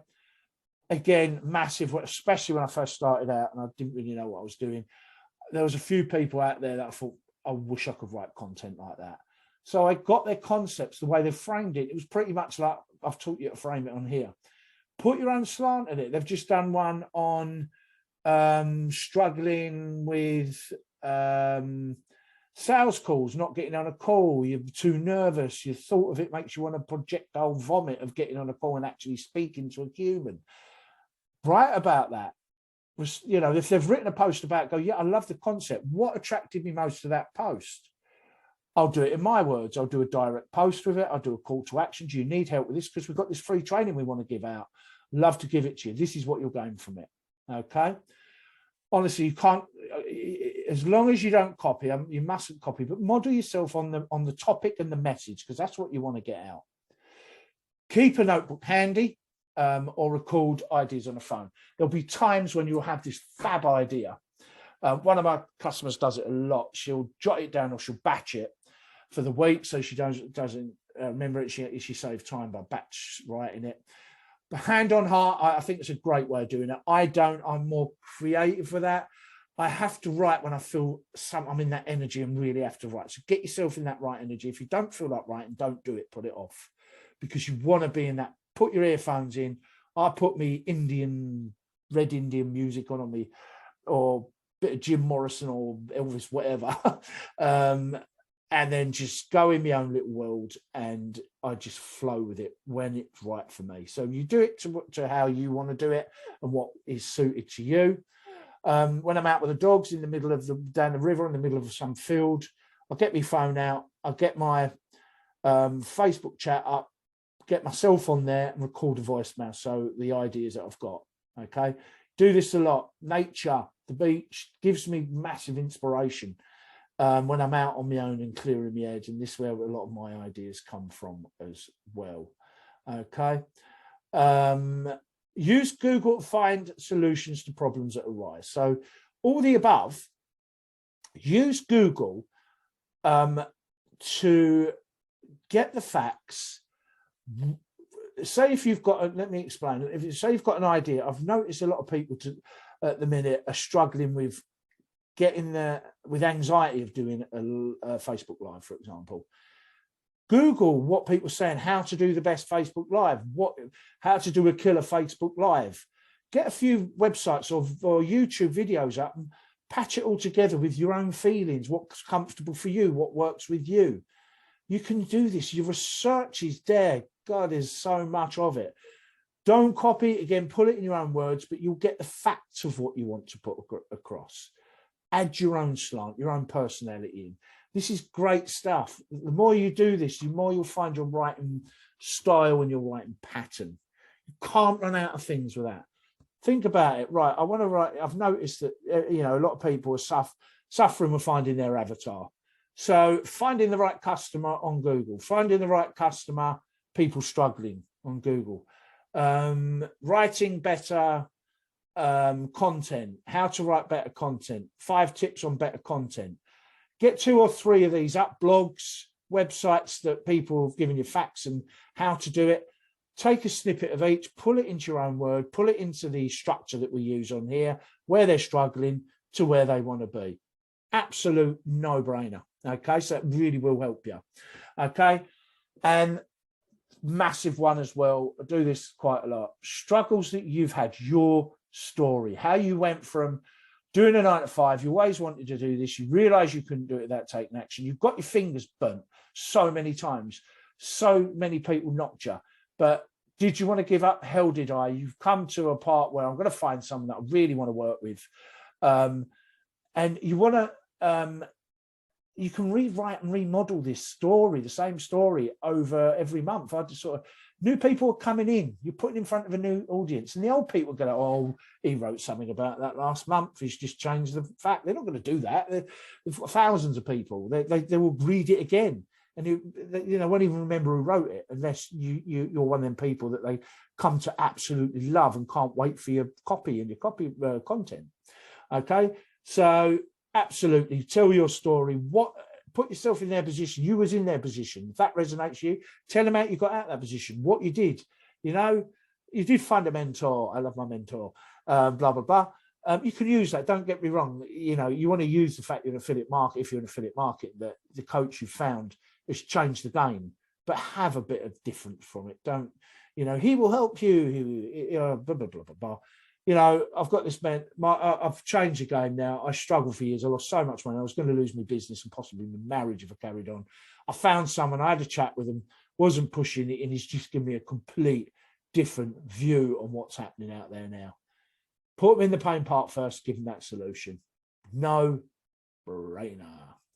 Again, massive, especially when I first started out and I didn't really know what I was doing. There was a few people out there that I thought, I wish I could write content like that. So I got their concepts, the way they framed it. It was pretty much like I've taught you to frame it on here. Put your own slant in it. They've just done one on struggling with sales calls, not getting on a call. You're too nervous. Your thought of it makes you want to projectile vomit of getting on a call and actually speaking to a human. Write about that. You know, if they've written a post about, go, yeah, I love the concept. What attracted me most to that post? I'll do it in my words. I'll do a direct post with it. I'll do a call to action. Do you need help with this? Because we've got this free training we want to give out. Love to give it to you. This is what you're going from it. Okay. Honestly, you can't, as long as you don't copy, you mustn't copy, but model yourself on the topic and the message, because that's what you want to get out. Keep a notebook handy, or record ideas on a phone. There'll be times when you'll have this fab idea. One of my customers does it a lot. She'll jot it down or she'll batch it for the week, so she doesn't remember it. She saves time by batch writing it. But hand on heart, I think it's a great way of doing it. I'm more creative for that. I have to write when I feel I'm in that energy and really have to write. So get yourself in that right energy. If you don't feel like writing, don't do it, put it off, because you want to be in that. Put your earphones in. I put me red Indian music on me, or bit of Jim Morrison or Elvis, whatever. And then just go in my own little world, and I just flow with it when it's right for me. So you do it to how you want to do it and what is suited to you. When I'm out with the dogs in the middle of down the river, in the middle of some field, I'll get my phone out, I'll get my Facebook chat up, get myself on there and record a voicemail. So the ideas that I've got, okay? Do this a lot. Nature, the beach gives me massive inspiration when I'm out on my own and clearing my head, and this is where a lot of my ideas come from as well. Okay. Use Google to find solutions to problems that arise. So all the above, use Google to get the facts. Say if you've got, let me explain. Say you've got an idea. I've noticed a lot of people at the minute are struggling with getting there, with anxiety of doing a Facebook Live, for example. Google what people are saying, how to do the best Facebook Live, how to do a killer Facebook Live. Get a few websites or YouTube videos up and patch it all together with your own feelings, what's comfortable for you, what works with you. You can do this. Your research is there. God, there's so much of it. Don't copy it again, put it in your own words, but you'll get the facts of what you want to put across. Add your own slant, your own personality in. This is great stuff. The more you do this, the more you'll find your writing style and your writing pattern. You can't run out of things with that. Think about it. Right, I want to write. I've noticed that a lot of people are suffering with finding their avatar. So finding the right customer on Google, finding the right customer, people struggling on Google, writing better content, how to write better content, 5 tips on better content. Get 2 or 3 of these up, blogs, websites that people have given you facts and how to do it. Take a snippet of each, pull it into your own word, pull it into the structure that we use on here, where they're struggling to where they want to be. Absolute no-brainer. Okay, so it really will help you. Okay, and massive one as well. I do this quite a lot. Struggles that you've had, your story, how you went from doing a 9 to 5, you always wanted to do this, you realize you couldn't do it without taking action, you've got your fingers burnt so many times, so many people knocked you, but did you want to give up? Hell did I. You've come to a part where I'm going to find someone that I really want to work with, and you want to you can rewrite and remodel this story, the same story, over every month. I just sort of, new people are coming in, you're putting in front of a new audience, and the old people go, oh, he wrote something about that last month, he's just changed the fact. They're not going to do that. They've got thousands of people, they will read it again, and you won't even remember who wrote it unless you're one of them people that they come to absolutely love and can't wait for your copy and your copy content. Okay, so absolutely tell your story. Put yourself in their position. You was in their position. If that resonates with you, tell them how you got out of that position, what you did. You did find a mentor. I love my mentor, blah, blah, blah. You can use that. Don't get me wrong. You want to use the fact you're an affiliate market, if you're an affiliate market, that the coach you found has changed the game, but have a bit of difference from it. Don't, he will help you, blah, blah, blah, blah, blah. I've got this man, I've changed the game now. I struggled for years. I lost so much money. I was going to lose my business and possibly my marriage if I carried on. I found someone, I had a chat with him, wasn't pushing it, and he's just given me a complete different view on what's happening out there now. Put him in the pain part first, give him that solution. No brainer.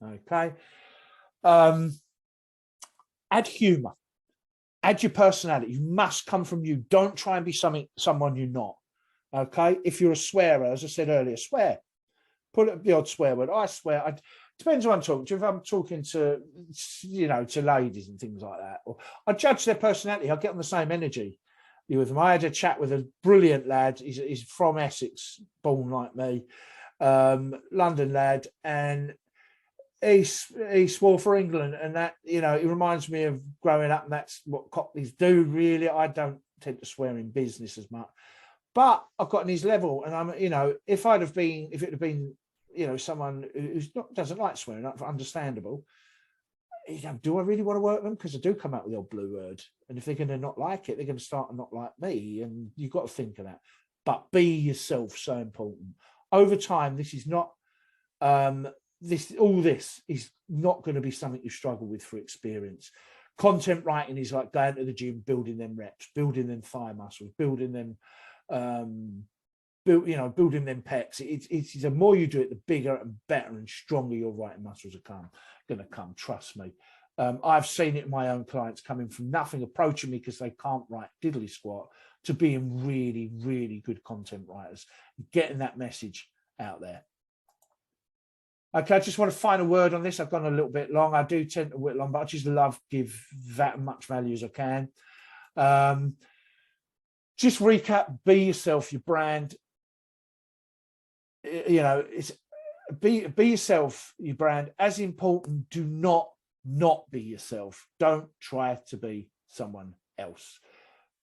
Okay. Add humor, add your personality. You must come from you. Don't try and be someone you're not. Okay. If you're a swearer, as I said earlier, swear. Put up the odd swear word. I swear. Depends who I'm talking to. If I'm talking to, to ladies and things like that, or I judge their personality. I get on the same energy with them. I had a chat with a brilliant lad. He's from Essex, born like me, London lad, and he swore for England, and that he reminds me of growing up, and that's what Cockneys do. Really, I don't tend to swear in business as much, but I've gotten his level, and I'm if it had been someone who's doesn't like swearing, that's understandable. Do I really want to work with them? Because I do come out with the old blue word, and if they're going to not like it, they're going to start to not like me, and you've got to think of that. But be yourself, so important. Over time, this is not this is not going to be something you struggle with for experience. Content writing is like going to the gym, building them reps, building them thigh muscles, building them building them pecs. It's the more you do it, the bigger and better and stronger your writing muscles are going to come. Trust me. I've seen it in my own clients coming from nothing, approaching me because they can't write diddly squat, to being really, really good content writers, getting that message out there. Okay, I just want a final word on this. I've gone a little bit long. I do tend to whip long, but I just love give that much value as I can. Just recap: be yourself, your brand. It's be yourself, your brand. As important, do not be yourself. Don't try to be someone else.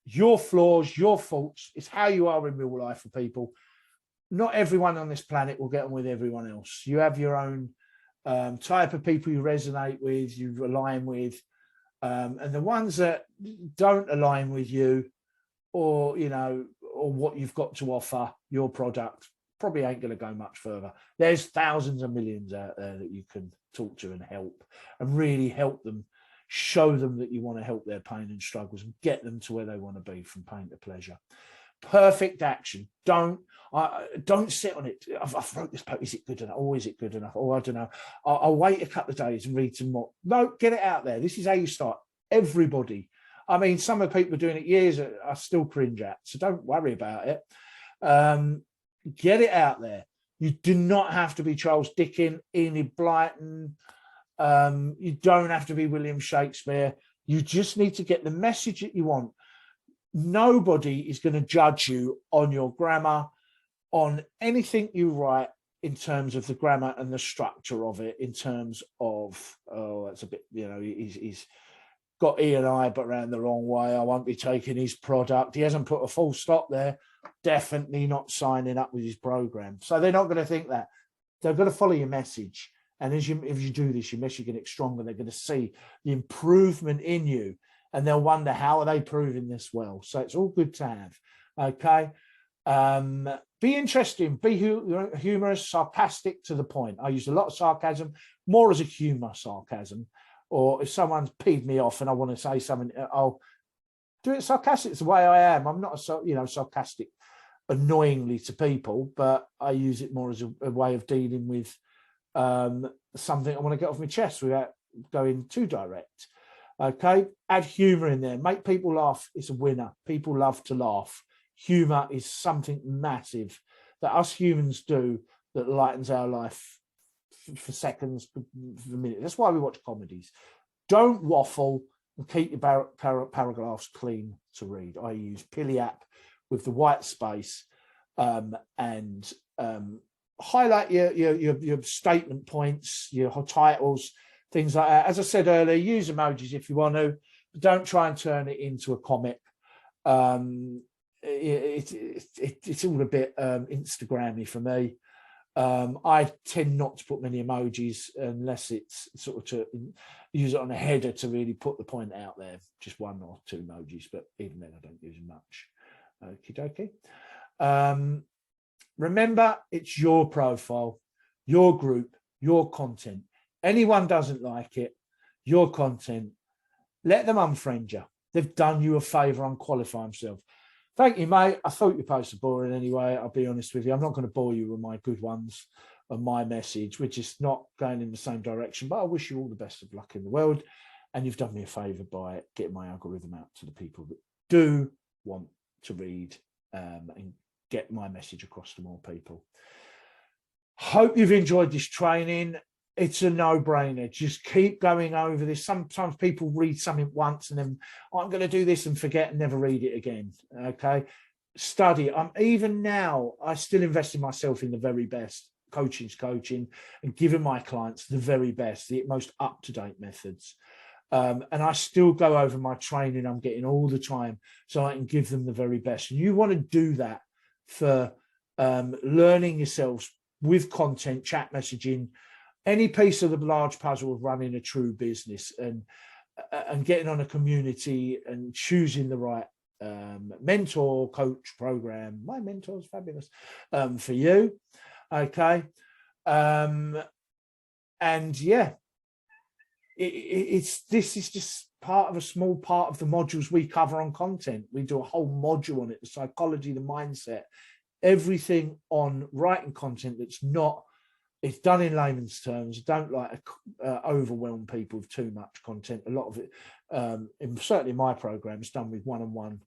Your flaws, your faults, it's how you are in real life for people. Not everyone on this planet will get on with everyone else. You have your own type of people you resonate with, you align with, and the ones that don't align with you, or what you've got to offer, your product, probably ain't going to go much further. There's thousands of millions out there that you can talk to and help, and really help them, show them that you want to help their pain and struggles and get them to where they want to be, from pain to pleasure. Perfect action. Don't sit on it. I've wrote this post. Is it good enough? Or is it good enough? Oh, I don't know. I'll wait a couple of days and read some more. No, get it out there. This is how you start. Everybody. I mean, some of the people doing it years I still cringe at, so don't worry about it. Get it out there. You do not have to be Charles Dickens, Enid Blyton. You don't have to be William Shakespeare. You just need to get the message that you want. Nobody is going to judge you on your grammar, on anything you write, in terms of the grammar and the structure of it, in terms of, oh, that's a bit, he's got E and I but around the wrong way. I won't be taking his product. He hasn't put a full stop there. Definitely not signing up with his program. So they're not going to think that. They're going to follow your message. And if you do this, your message going to get stronger. They're going to see the improvement in you, and they'll wonder, how are they proving this well? So it's all good to have. Okay. Be interesting, be humorous, sarcastic, to the point. I use a lot of sarcasm, more as a humor sarcasm. Or if someone's peed me off and I want to say something, I'll do it sarcastic. It's the way I am. I'm not sarcastic annoyingly to people, but I use it more as a way of dealing with something I want to get off my chest without going too direct. Okay, add humor in there. Make people laugh. It's a winner. People love to laugh. Humor is something massive that us humans do that lightens our life for seconds, for minutes. That's why we watch comedies. Don't waffle, and keep your paragraphs clean to read. I use Pilly app with the white space, and highlight your statement points, your titles, things like that. As I said earlier, use emojis if you want to, but don't try and turn it into a comic. It's all a bit Instagrammy for me. I tend not to put many emojis unless it's sort of to use it on a header to really put the point out there. Just one or two emojis, but even then I don't use much. Okie dokie. Remember, it's your profile, your group, your content. Anyone doesn't like it, your content, let them unfriend you. They've done you a favour, unqualify themselves. Thank you, mate. I thought your posts are boring anyway. I'll be honest with you. I'm not going to bore you with my good ones. and my message. We're just not going in the same direction, but I wish you all the best of luck in the world. And you've done me a favor by getting my algorithm out to the people that do want to read and get my message across to more people. Hope you've enjoyed this training. It's a no-brainer. Just keep going over this. Sometimes people read something once and then, oh, I'm going to do this and forget and never read it again. Okay. Study. Even now, I still invest in myself in the very best. Coaching's coaching, and giving my clients the very best, the most up-to-date methods. And I still go over my training I'm getting all the time so I can give them the very best. And you want to do that for learning yourselves with content, chat messaging, any piece of the large puzzle of running a true business, and getting on a community and choosing the right mentor, coach, program. My mentor's fabulous for you. Okay. And yeah, this is just part of a small part of the modules we cover on content. We do a whole module on it, the psychology, the mindset, everything on writing content that's not, it's done in layman's terms. Don't like overwhelm people with too much content. A lot of it, certainly my program, is done with one-on-one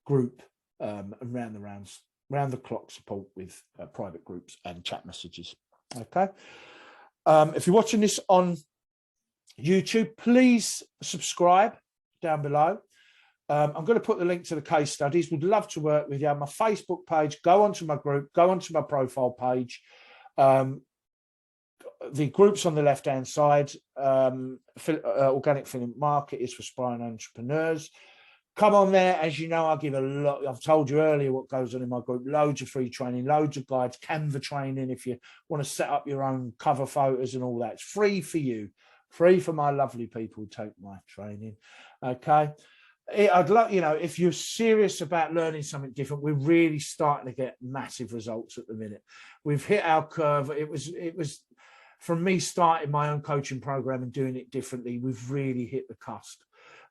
group and round the clock support with private groups and chat messages. Okay. If you're watching this on YouTube, please subscribe down below. I'm going to put the link to the case studies. Would love to work with you. My Facebook page, go onto my group, go onto my profile page. The group's on the left-hand side. Organic Affiliate Market is for aspiring entrepreneurs. Come on there. As you know, I give a lot. I've told you earlier what goes on in my group. Loads of free training, loads of guides, Canva training if you want to set up your own cover photos and all that. It's free for you, free for my lovely people who take my training. Okay. I'd love, you know, if you're serious about learning something different, we're really starting to get massive results at the minute. We've hit our curve. It was from me starting my own coaching program and doing it differently. We've really hit the cusp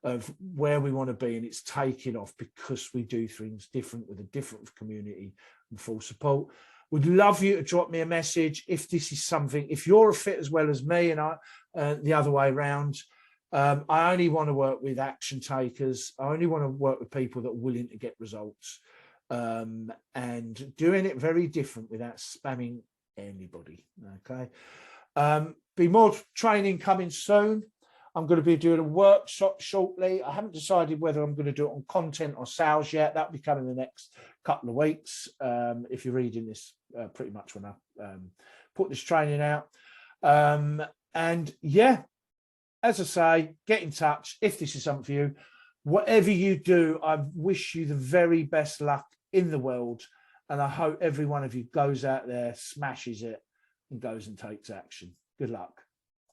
of where we want to be, and it's taking off because we do things different with a different community and full support. Would love you to drop me a message if this is something, if you're a fit as well as me, and I the other way around. I only want to work with action takers. I only want to work with people that are willing to get results, and doing it very different without spamming anybody. Okay. Be more training coming soon. I'm going to be doing a workshop shortly. I haven't decided whether I'm going to do it on content or sales yet. That'll be coming in the next couple of weeks. If you're reading this, pretty much when I put this training out. And yeah, as I say, get in touch if this is something for you. Whatever you do, I wish you the very best luck in the world. And I hope every one of you goes out there, smashes it, and goes and takes action. Good luck.